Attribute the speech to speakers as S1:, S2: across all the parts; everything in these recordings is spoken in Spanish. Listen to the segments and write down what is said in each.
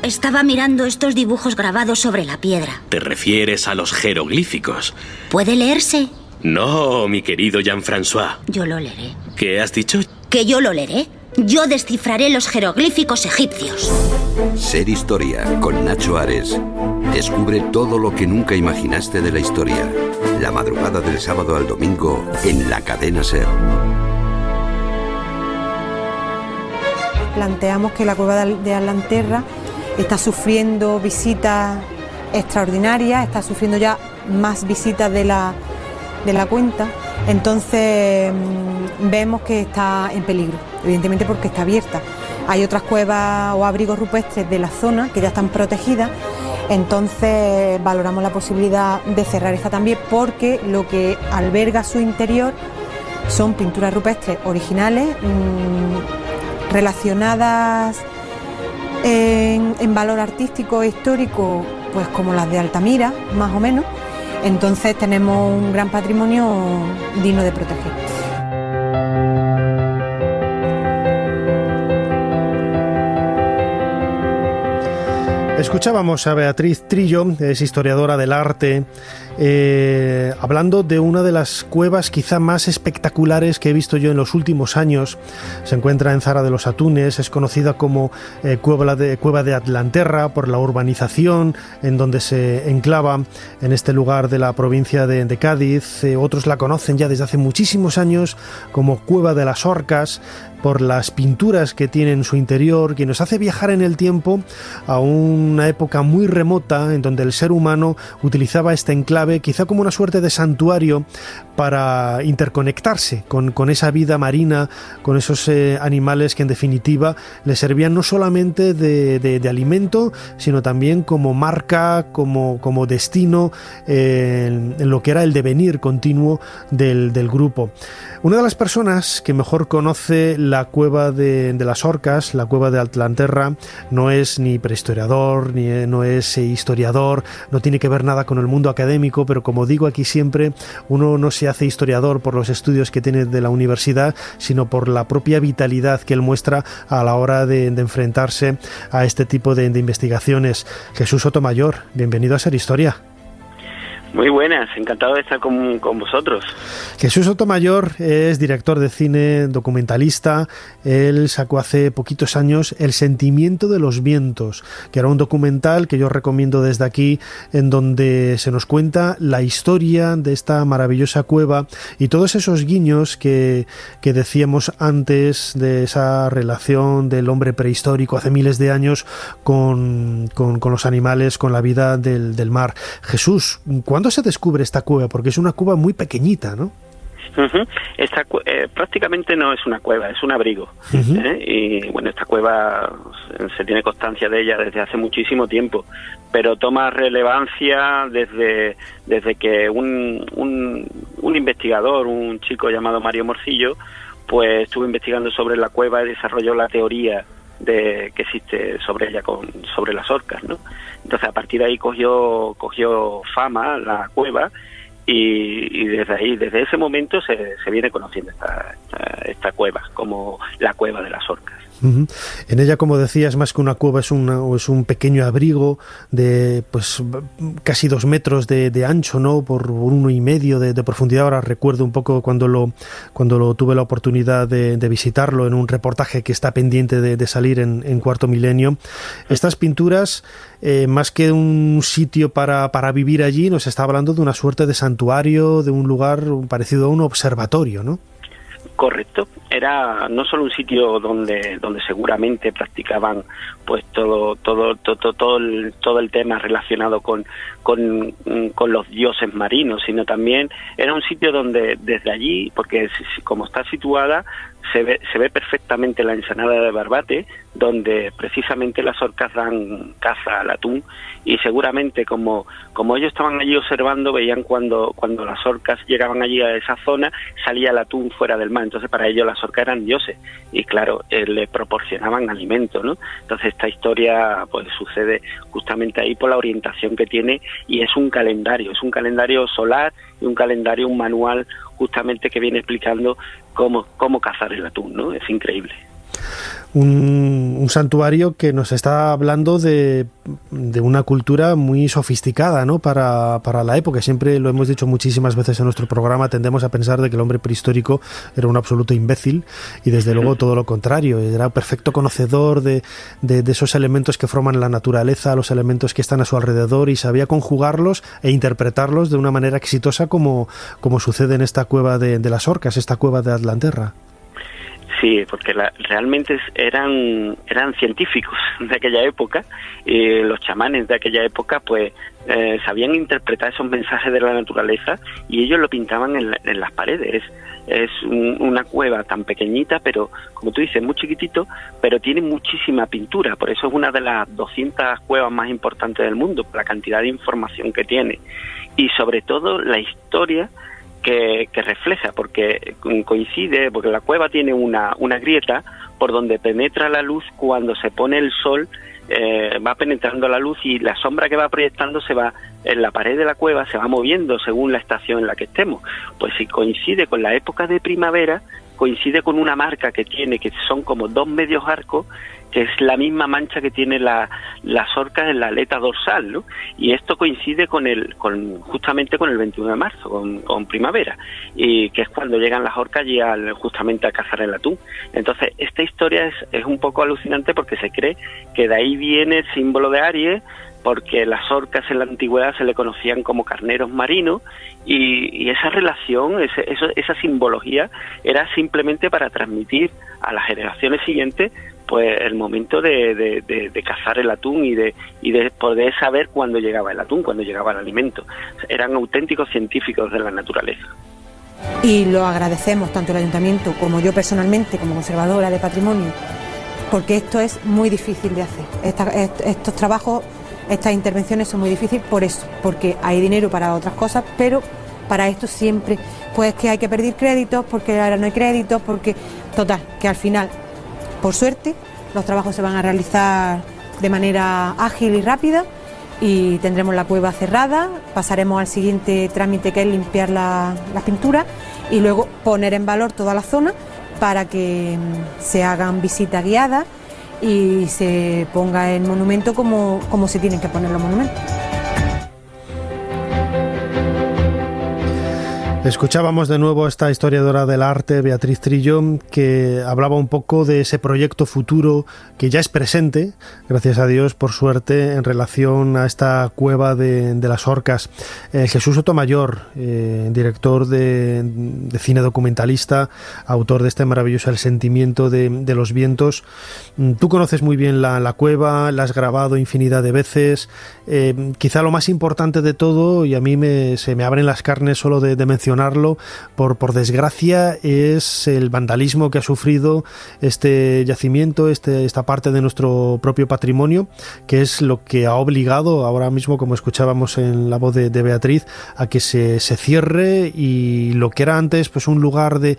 S1: Estaba mirando estos dibujos grabados sobre la piedra.
S2: ¿Te refieres a los jeroglíficos?
S1: ¿Puede leerse?
S2: No, mi querido Jean-François.
S1: Yo lo leeré.
S2: ¿Qué has dicho?
S1: ¿Que yo lo leeré? Yo descifraré los jeroglíficos egipcios.
S3: Ser Historia, con Nacho Ares. Descubre todo lo que nunca imaginaste de la historia. La madrugada del sábado al domingo en la cadena SER.
S4: Planteamos que la cueva de Allanterra está sufriendo visitas extraordinarias, está sufriendo ya más visitas de la cuenta. Entonces vemos que está en peligro, evidentemente porque está abierta. Hay otras cuevas o abrigos rupestres de la zona que ya están protegidas, entonces valoramos la posibilidad de cerrar esta también, porque lo que alberga su interior son pinturas rupestres originales relacionadas en valor artístico e histórico, pues como las de Altamira, más o menos. Entonces tenemos un gran patrimonio digno de proteger.
S5: Escuchábamos a Beatriz Trillo, es historiadora del arte, hablando de una de las cuevas quizá más espectaculares que he visto yo en los últimos años. Se encuentra en Zara de los Atunes, es conocida como Cueva de Allanterra por la urbanización en donde se enclava en este lugar de la provincia de Cádiz. Otros la conocen ya desde hace muchísimos años como Cueva de las Orcas, por las pinturas que tiene en su interior, que nos hace viajar en el tiempo a una época muy remota en donde el ser humano utilizaba este enclave quizá como una suerte de santuario para interconectarse con esa vida marina, con esos animales que en definitiva le servían no solamente de alimento, sino también como marca, como destino en lo que era el devenir continuo del grupo. Una de las personas que mejor conoce la cueva de las Orcas, la cueva de Allanterra, no es ni prehistoriador, no es historiador, no tiene que ver nada con el mundo académico, pero como digo aquí siempre, uno no se hace historiador por los estudios que tiene de la universidad, sino por la propia vitalidad que él muestra a la hora de enfrentarse a este tipo de investigaciones. Jesús Sotomayor, bienvenido a Ser Historia.
S6: Muy buenas, encantado de estar con vosotros.
S5: Jesús Sotomayor es director de cine, documentalista. Él sacó hace poquitos años El sentimiento de los vientos, que era un documental que yo recomiendo desde aquí, en donde se nos cuenta la historia de esta maravillosa cueva y todos esos guiños que decíamos antes de esa relación del hombre prehistórico hace miles de años con los animales, con la vida del mar. Jesús, ¿cuándo se descubre esta cueva? Porque es una cueva muy pequeñita, ¿no?
S6: Prácticamente no es una cueva, es un abrigo. Y bueno, esta cueva se tiene constancia de ella desde hace muchísimo tiempo, pero toma relevancia desde que un investigador, un chico llamado Mario Morcillo, pues estuvo investigando sobre la cueva y desarrolló la teoría que existe sobre ella, sobre las orcas, ¿no? Entonces a partir de ahí cogió fama la cueva y desde ese momento se viene conociendo esta cueva como la cueva de las orcas.
S5: En ella, como decías, más que una cueva es un pequeño abrigo de pues casi 2 metros de ancho, ¿no? Por 1,5 de profundidad. Ahora recuerdo un poco cuando lo tuve la oportunidad de visitarlo en un reportaje que está pendiente de salir en Cuarto Milenio. Estas pinturas, más que un sitio para vivir allí, nos está hablando de una suerte de santuario, de un lugar parecido a un observatorio, ¿no?
S6: Correcto, era no solo un sitio donde seguramente practicaban pues todo el tema relacionado con los dioses marinos, sino también era un sitio donde desde allí, porque como está situada, se ve perfectamente la ensenada de Barbate, donde precisamente las orcas dan caza al atún, y seguramente como ellos estaban allí observando, veían cuando las orcas llegaban allí a esa zona, salía el atún fuera del mar. Entonces para ellos las orcas eran dioses y claro, le proporcionaban alimento, ¿no? Entonces esta historia pues sucede justamente ahí por la orientación que tiene, y es un calendario solar y un manual justamente que viene explicando cómo cazar el atún, ¿no? Es increíble.
S5: Un santuario que nos está hablando de una cultura muy sofisticada, ¿no? Para la época. Siempre lo hemos dicho muchísimas veces en nuestro programa, tendemos a pensar de que el hombre prehistórico era un absoluto imbécil, y desde luego todo lo contrario, era un perfecto conocedor de esos elementos que forman la naturaleza, los elementos que están a su alrededor, y sabía conjugarlos e interpretarlos de una manera exitosa, como sucede en esta cueva de las Orcas, esta cueva de Atlanterra.
S6: Sí, porque realmente eran científicos de aquella época, y los chamanes de aquella época pues sabían interpretar esos mensajes de la naturaleza, y ellos lo pintaban en las paredes. Es una cueva tan pequeñita, pero como tú dices, muy chiquitito, pero tiene muchísima pintura. Por eso es una de las 200 cuevas más importantes del mundo, por la cantidad de información que tiene, y sobre todo la historia que refleja, porque coincide, porque la cueva tiene una grieta por donde penetra la luz cuando se pone el sol, va penetrando la luz, y la sombra que va proyectando se va en la pared de la cueva, se va moviendo según la estación en la que estemos. Pues si coincide con la época de primavera, coincide con una marca que tiene, que son como 2 medios arcos, que es la misma mancha que tiene las orcas en la aleta dorsal, ¿no? Y esto coincide justamente con el 21 de marzo, con primavera, y que es cuando llegan las orcas y justamente a cazar el atún. Entonces, esta historia es un poco alucinante, porque se cree que de ahí viene el símbolo de Aries, porque las orcas en la antigüedad se le conocían como carneros marinos, y esa relación, esa simbología era simplemente para transmitir a las generaciones siguientes pues el momento de cazar el atún y de poder saber cuándo llegaba el atún, cuándo llegaba el alimento. Eran auténticos científicos de la naturaleza.
S4: Y lo agradecemos tanto el ayuntamiento como yo personalmente, como conservadora de patrimonio, porque esto es muy difícil de hacer. Estos trabajos, estas intervenciones son muy difíciles por eso, porque hay dinero para otras cosas, pero para esto siempre pues que hay que pedir créditos, porque ahora no hay créditos, porque total, que al final, por suerte, los trabajos se van a realizar de manera ágil y rápida, y tendremos la cueva cerrada, pasaremos al siguiente trámite, que es limpiar las pinturas, y luego poner en valor toda la zona para que se hagan visitas guiadas y se ponga el monumento como se tienen que poner los monumentos.
S5: Escuchábamos de nuevo a esta historiadora del arte, Beatriz Trillo, que hablaba un poco de ese proyecto futuro que ya es presente, gracias a Dios, por suerte, en relación a esta cueva de las Orcas. Jesús Sotomayor, director de cine documentalista, autor de este maravilloso El sentimiento de los vientos. Tú conoces muy bien la cueva, la has grabado infinidad de veces. Quizá lo más importante de todo, y a mí se me abren las carnes solo de mencionarlo, por desgracia, es el vandalismo que ha sufrido este yacimiento, esta parte de nuestro propio patrimonio, que es lo que ha obligado ahora mismo, como escuchábamos en la voz de Beatriz, a que se cierre, y lo que era antes pues un lugar de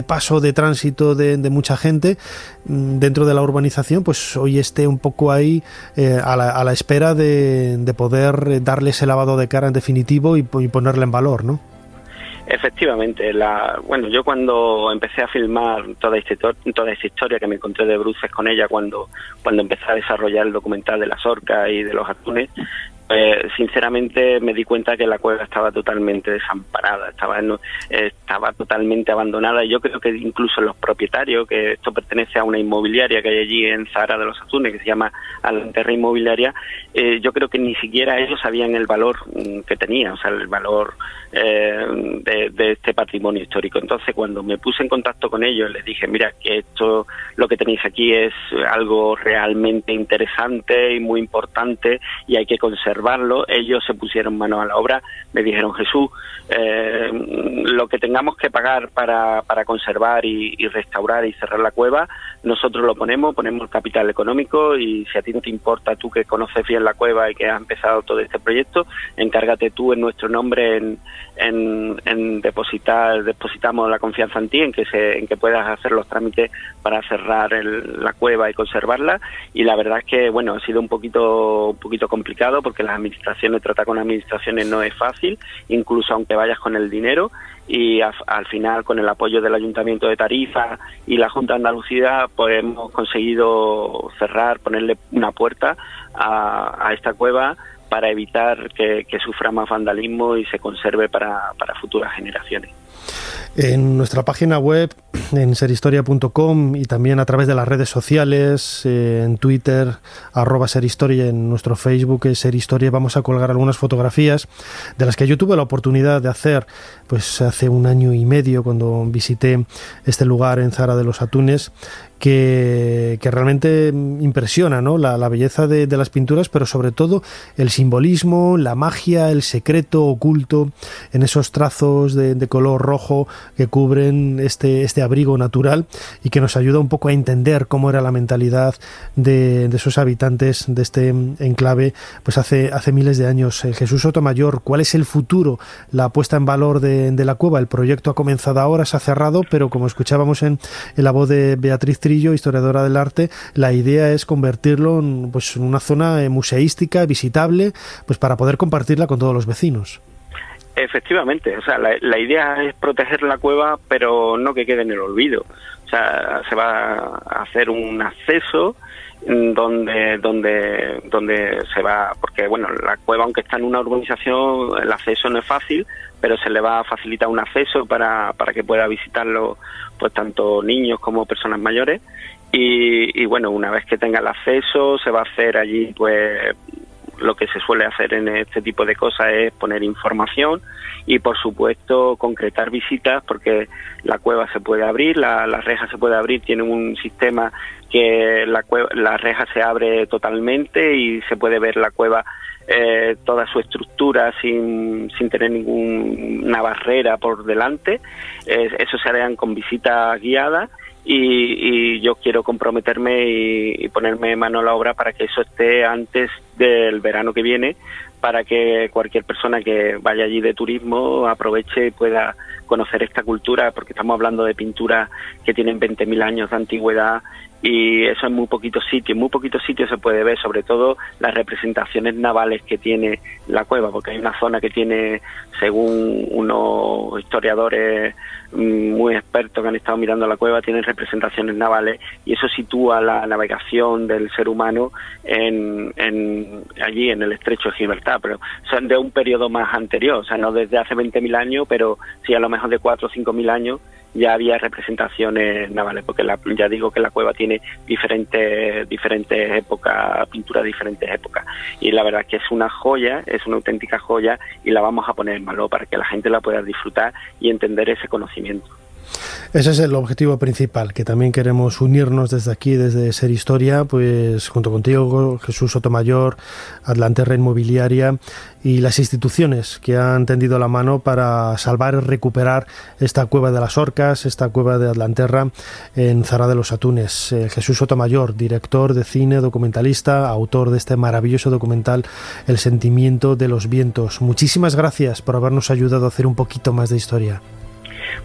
S5: paso, de tránsito de mucha gente dentro de la urbanización, pues hoy esté un poco ahí a la espera de poder darle ese lavado de cara en definitivo y ponerle en valor, ¿no?
S6: Efectivamente, yo cuando empecé a filmar toda esta historia que me encontré de bruces con ella cuando empecé a desarrollar el documental de las orcas y de los atunes, sinceramente me di cuenta que la cueva estaba totalmente desamparada, estaba totalmente abandonada, y yo creo que incluso los propietarios, que esto pertenece a una inmobiliaria que hay allí en Zahara de los Atunes, que se llama Atlanterra Inmobiliaria, yo creo que ni siquiera ellos sabían el valor que tenía, o sea, el valor de este patrimonio histórico. Entonces, cuando me puse en contacto con ellos, les dije, mira, que esto, lo que tenéis aquí es algo realmente interesante y muy importante, y hay que conservarlo. Ellos se pusieron manos a la obra, me dijeron, Jesús, lo que tengamos que pagar para conservar y restaurar y cerrar la cueva, nosotros lo ponemos el capital económico, y si a ti no te importa, tú que conoces bien la cueva y que has empezado todo este proyecto, encárgate tú en nuestro nombre en depositamos la confianza en ti, en que puedas hacer los trámites para cerrar la cueva y conservarla. Y la verdad es que, bueno, ha sido un poquito complicado, porque las administraciones, tratar con administraciones no es fácil, incluso aunque vayas con el dinero, y al final, con el apoyo del Ayuntamiento de Tarifa y la Junta de Andalucía, pues hemos conseguido ponerle una puerta a esta cueva para evitar que sufra más vandalismo y se conserve para futuras generaciones.
S5: En nuestra página web, en serhistoria.com, y también a través de las redes sociales, en Twitter, @serhistoria, en nuestro Facebook, Serhistoria, vamos a colgar algunas fotografías de las que yo tuve la oportunidad de hacer pues hace 1 año y medio, cuando visité este lugar en Zara de los Atunes, que realmente impresiona, ¿no? La belleza de las pinturas, pero sobre todo el simbolismo, la magia, el secreto oculto en esos trazos de color rojo que cubren este abrigo natural, y que nos ayuda un poco a entender cómo era la mentalidad de esos habitantes de este enclave pues hace miles de años. Jesús Sotomayor, ¿cuál es el futuro, la puesta en valor de la cueva? El proyecto ha comenzado ahora, se ha cerrado, pero como escuchábamos en la voz de Beatriz Trillo, historiadora del arte, la idea es convertirlo en una zona museística, visitable, pues para poder compartirla con todos los vecinos.
S6: Efectivamente, o sea, la idea es proteger la cueva, pero no que quede en el olvido. O sea, se va a hacer un acceso donde se va, porque bueno, la cueva, aunque está en una urbanización, el acceso no es fácil, pero se le va a facilitar un acceso para que pueda visitarlo pues tanto niños como personas mayores, y bueno, una vez que tenga el acceso se va a hacer allí pues lo que se suele hacer en este tipo de cosas, es poner información y por supuesto concretar visitas, porque la cueva se puede abrir, la reja se puede abrir, tiene un sistema que la reja se abre totalmente y se puede ver la cueva, toda su estructura sin tener ninguna barrera por delante. Eso se harán con visitas guiadas, y yo quiero comprometerme y ponerme mano a la obra para que eso esté antes del verano que viene, para que cualquier persona que vaya allí de turismo aproveche y pueda conocer esta cultura, porque estamos hablando de pinturas que tienen 20.000 años de antigüedad, y eso en muy poquitos sitios se puede ver, sobre todo las representaciones navales que tiene la cueva, porque hay una zona que tiene, según unos historiadores muy expertos que han estado mirando la cueva, tienen representaciones navales, y eso sitúa la navegación del ser humano allí en el estrecho de Gibraltar, pero son de un periodo más anterior, o sea, no desde hace 20.000 años, pero sí a lo mejor de 4 o 5.000 años ya había representaciones navales, porque ya digo que la cueva tiene diferentes épocas, pinturas de diferentes épocas, y la verdad es que es una joya, es una auténtica joya, y la vamos a poner en valor para que la gente la pueda disfrutar y entender ese conocimiento.
S5: Ese es el objetivo principal, que también queremos unirnos desde aquí, desde Ser Historia, pues junto contigo, Jesús Sotomayor, Atlanterra Inmobiliaria y las instituciones que han tendido la mano para salvar y recuperar esta cueva de las Orcas, esta cueva de Atlanterra en Zara de los Atunes. Jesús Sotomayor, director de cine, documentalista, autor de este maravilloso documental El sentimiento de los vientos. Muchísimas gracias por habernos ayudado a hacer un poquito más de historia.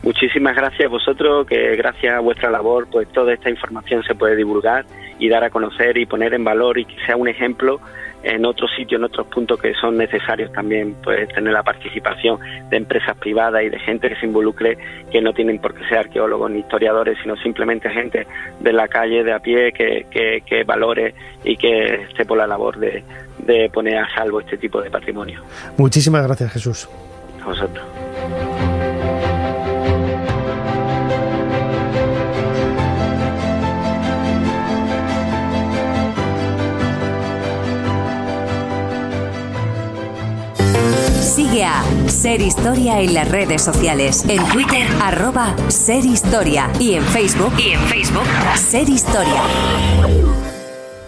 S6: Muchísimas gracias a vosotros, que gracias a vuestra labor pues toda esta información se puede divulgar y dar a conocer y poner en valor, y que sea un ejemplo en otros sitios, en otros puntos que son necesarios también, pues tener la participación de empresas privadas y de gente que se involucre, que no tienen por qué ser arqueólogos ni historiadores, sino simplemente gente de la calle, de a pie, que valore y que esté por la labor de poner a salvo este tipo de patrimonio.
S5: Muchísimas gracias, Jesús.
S6: A vosotros.
S7: Sigue a Ser Historia en las redes sociales. En Twitter, @Ser Historia. Y en Facebook, Ser Historia.